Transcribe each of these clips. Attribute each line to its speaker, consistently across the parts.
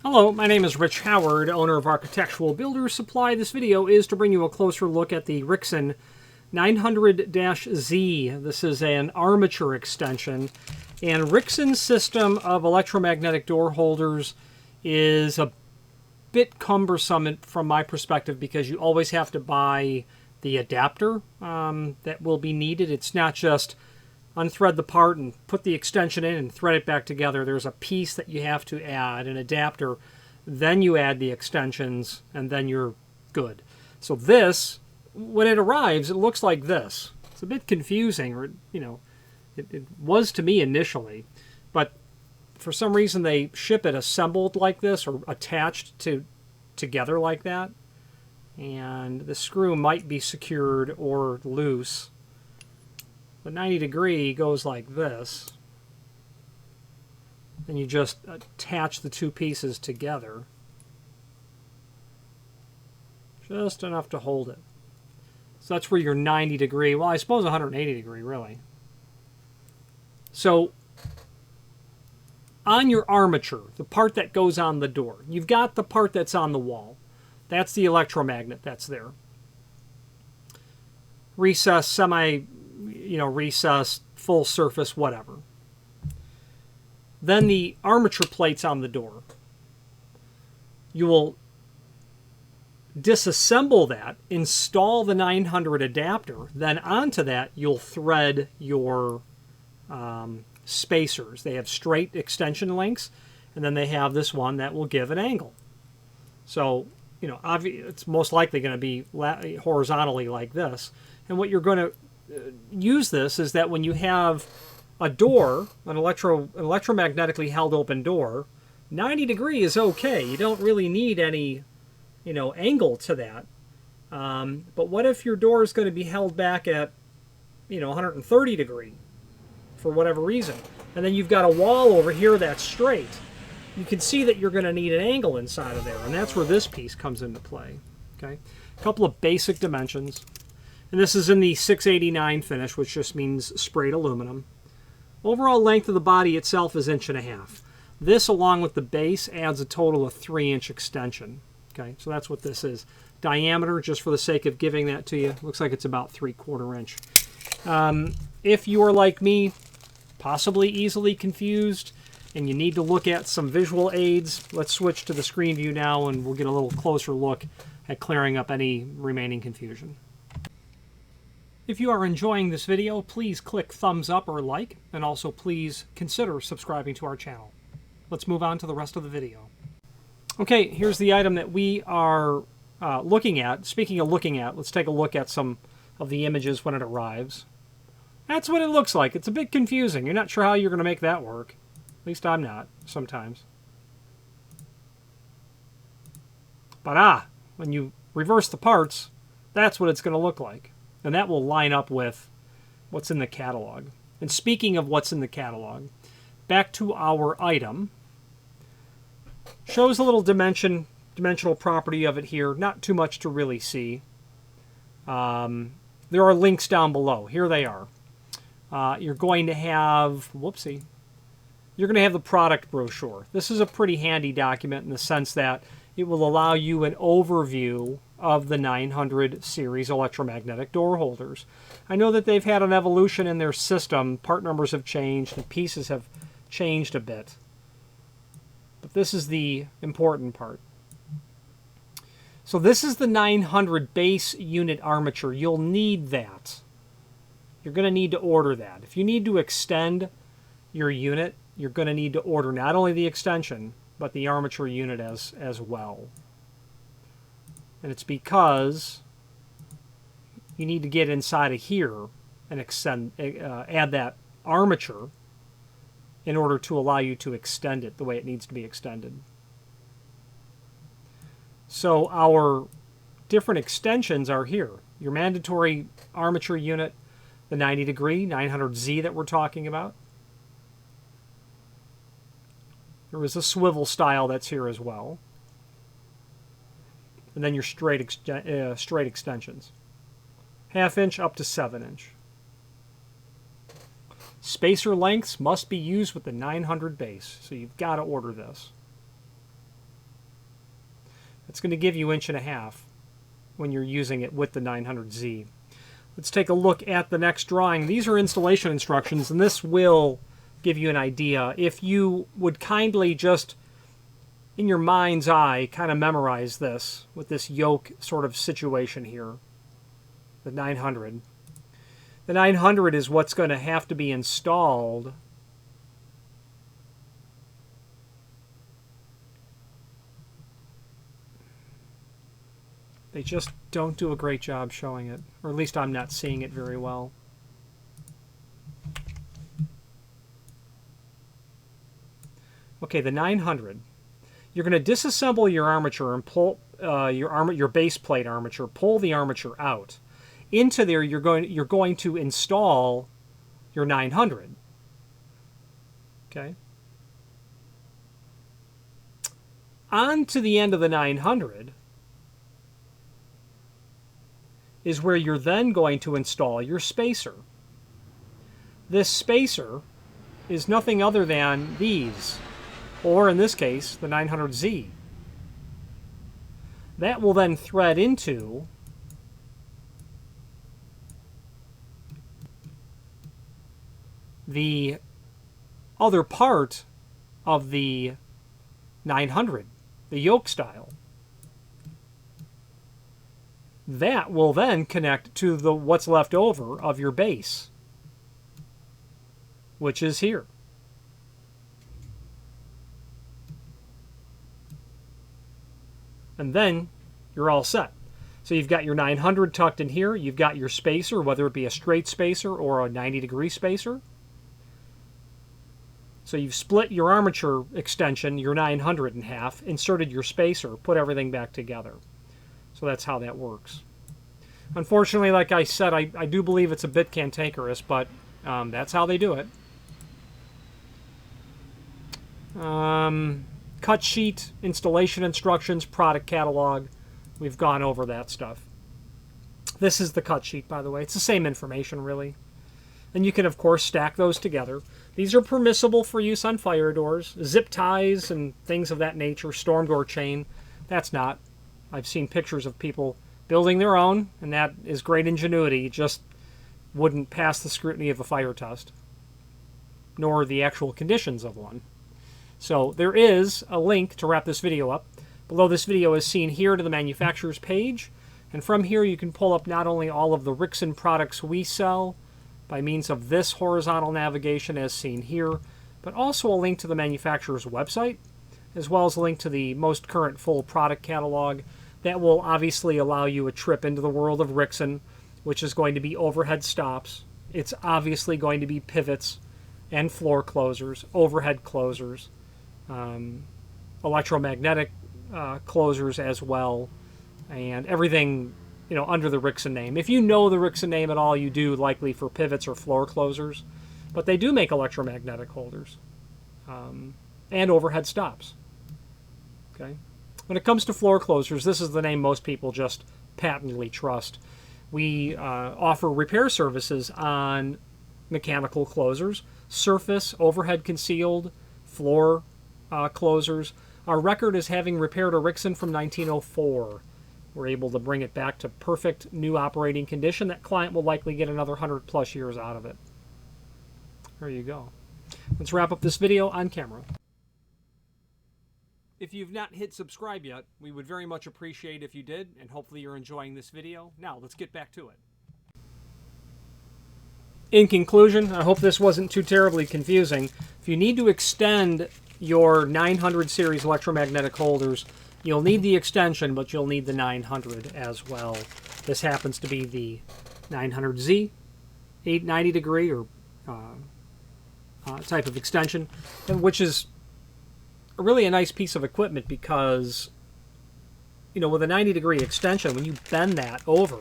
Speaker 1: Hello, my name is Rich Howard, owner of Architectural Builders Supply. This video is to bring you a closer look at the Rixson 900-Z. This is an armature extension, and Rixson's system of electromagnetic door holders is a bit cumbersome from my perspective because you always have to buy the adapter that will be needed. It's not just unthread the part and put the extension in and thread it back together. There's a piece that you have to add, an adapter. Then you add the extensions, and then you're good. So this, when it arrives, it looks like this. It's a bit confusing, or it was to me initially, but for some reason they ship it assembled like this or attached together like that, and the screw might be secured or loose. The 90-degree goes like this. Then you just attach the two pieces together. Just enough to hold it. So that's where your 90-degree, well, I suppose 180-degree, really. So on your armature, the part that goes on the door, you've got the part that's on the wall. That's the electromagnet that's there. Recessed, recessed, full surface, whatever. Then the armature plates on the door. You will disassemble that, install the 900 adapter, then onto that you'll thread your spacers. They have straight extension links, and then they have this one that will give an angle. So, it's most likely going to be horizontally like this. And what you're going to use this is that when you have a door, an electromagnetically held open door, 90-degree is okay. You don't really need any, angle to that. But what if your door is going to be held back at, 130-degree for whatever reason? And then you've got a wall over here that's straight. You can see that you're going to need an angle inside of there, and that's where this piece comes into play. Okay, a couple of basic dimensions. And this is in the 689 finish, which just means sprayed aluminum. Overall length of the body itself is 1.5 inches. This, along with the base, adds a total of 3-inch extension. Okay, so that's what this is. Diameter, just for the sake of giving that to you, looks like it's about 3/4 inch. If you are like me, possibly easily confused, and you need to look at some visual aids, let's switch to the screen view now, and we'll get a little closer look at clearing up any remaining confusion. If you are enjoying this video, please click thumbs up or like, and also please consider subscribing to our channel. Let's move on to the rest of the video. Okay, here's the item that we are looking at. Speaking of looking at, let's take a look at some of the images when it arrives. That's what it looks like. It's a bit confusing. You're not sure how you're going to make that work. At least I'm not, sometimes. But when you reverse the parts, that's what it's going to look like. And that will line up with what's in the catalog. And speaking of what's in the catalog, back to our item. Shows a little dimensional property of it here. Not too much to really see. There are links down below. Here they are. You're going to have, you're going to have the product brochure. This is a pretty handy document in the sense that it will allow you an overview of the 900 series electromagnetic door holders. I know that they've had an evolution in their system. Part numbers have changed and pieces have changed a bit. But this is the important part. So this is the 900 base unit armature. You'll need that. You're going to need to order that. If you need to extend your unit, you're going to need to order not only the extension, but the armature unit as well. And it's because you need to get inside of here and add that armature in order to allow you to extend it the way it needs to be extended. So our different extensions are here. Your mandatory armature unit, the 90-degree, 900Z that we're talking about. There is a swivel style that's here as well. And then your straight extensions. 1/2 inch up to 7 inch. Spacer lengths must be used with the 900 base, so you've got to order this. It's going to give you 1.5 when you're using it with the 900Z. Let's take a look at the next drawing. These are installation instructions, and this will give you an idea. If you would kindly just, in your mind's eye, kind of memorize this with this yoke sort of situation here, the 900. The 900 is what's going to have to be installed They just don't do a great job showing it, or at least I'm not seeing it very well. Okay, the 900. You're going to disassemble your armature and pull your base plate armature. Pull the armature out. Into there, you're going to install your 900. Okay. On to the end of the 900 is where you're then going to install your spacer. This spacer is nothing other than these, or in this case, the 900Z. That will then thread into the other part of the 900, the yoke style. That will then connect to the what's left over of your base, which is here. And then you're all set. So you've got your 900 tucked in here. You've got your spacer, whether it be a straight spacer or a 90-degree spacer. So you've split your armature extension, your 900 in half, inserted your spacer, put everything back together. So that's how that works. Unfortunately, like I said, I do believe it's a bit cantankerous, but that's how they do it. Cut sheet, installation instructions, product catalog. We've gone over that stuff. This is the cut sheet, by the way. It's the same information, really. And you can, of course, stack those together. These are permissible for use on fire doors. Zip ties and things of that nature, storm door chain. That's not. I've seen pictures of people building their own, and that is great ingenuity. It just wouldn't pass the scrutiny of a fire test, nor the actual conditions of one. So there is a link to wrap this video up. Below this video is seen here to the manufacturer's page, and from here you can pull up not only all of the Rixson products we sell by means of this horizontal navigation as seen here, but also a link to the manufacturer's website, as well as a link to the most current full product catalog. That will obviously allow you a trip into the world of Rixson, which is going to be overhead stops. It's obviously going to be pivots and floor closers, overhead closers, electromagnetic closers as well, and everything, you know, under the Rixson name. If you know the Rixson name at all, you do likely for pivots or floor closers, but they do make electromagnetic holders and overhead stops. Okay. When it comes to floor closers, this is the name most people just patently trust. We offer repair services on mechanical closers, surface, overhead concealed, floor closers. Our record is having repaired a Rixson from 1904. We're able to bring it back to perfect new operating condition. That client will likely get another 100+ years out of it. There you go. Let's wrap up this video on camera. If you've not hit subscribe yet, we would very much appreciate if you did, and hopefully you're enjoying this video. Now, let's get back to it. In conclusion, I hope this wasn't too terribly confusing. If you need to extend your 900 series electromagnetic holders, you'll need the extension, but you'll need the 900 as well. This happens to be the 900Z, 890-degree or type of extension, which is really a nice piece of equipment because, you know, with a 90-degree extension, when you bend that over,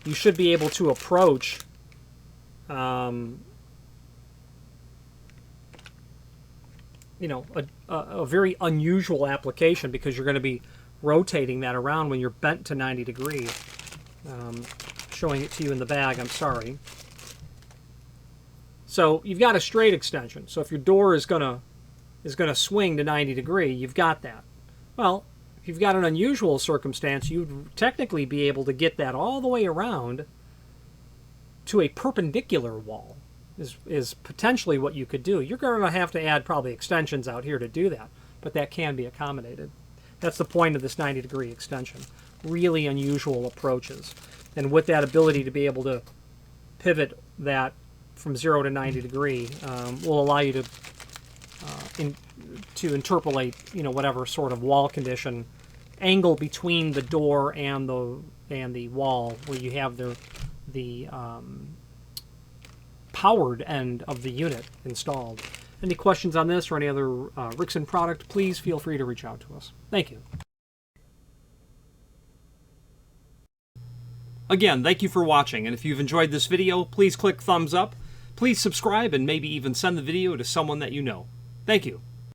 Speaker 1: you should be able to approach you know, a very unusual application because you're going to be rotating that around when you're bent to 90 degrees. Showing it to you in the bag, I'm sorry. So you've got a straight extension. So if your door is gonna swing to 90 degree, you've got that. Well, If you've got an unusual circumstance, you'd technically be able to get that all the way around to a perpendicular wall, is potentially what you could do. You're going to have to add probably extensions out here to do that, but that can be accommodated. That's the point of this 90-degree extension. Really unusual approaches. And with that ability to be able to pivot that from 0 to 90 degree will allow you to interpolate, you know, whatever sort of wall condition angle between the door and the wall, where you have the powered end of the unit installed. Any questions on this or any other Rixson product, please feel free to reach out to us. Thank you. Again, thank you for watching, and if you've enjoyed this video, please click thumbs up. Please subscribe and maybe even send the video to someone that you know. Thank you.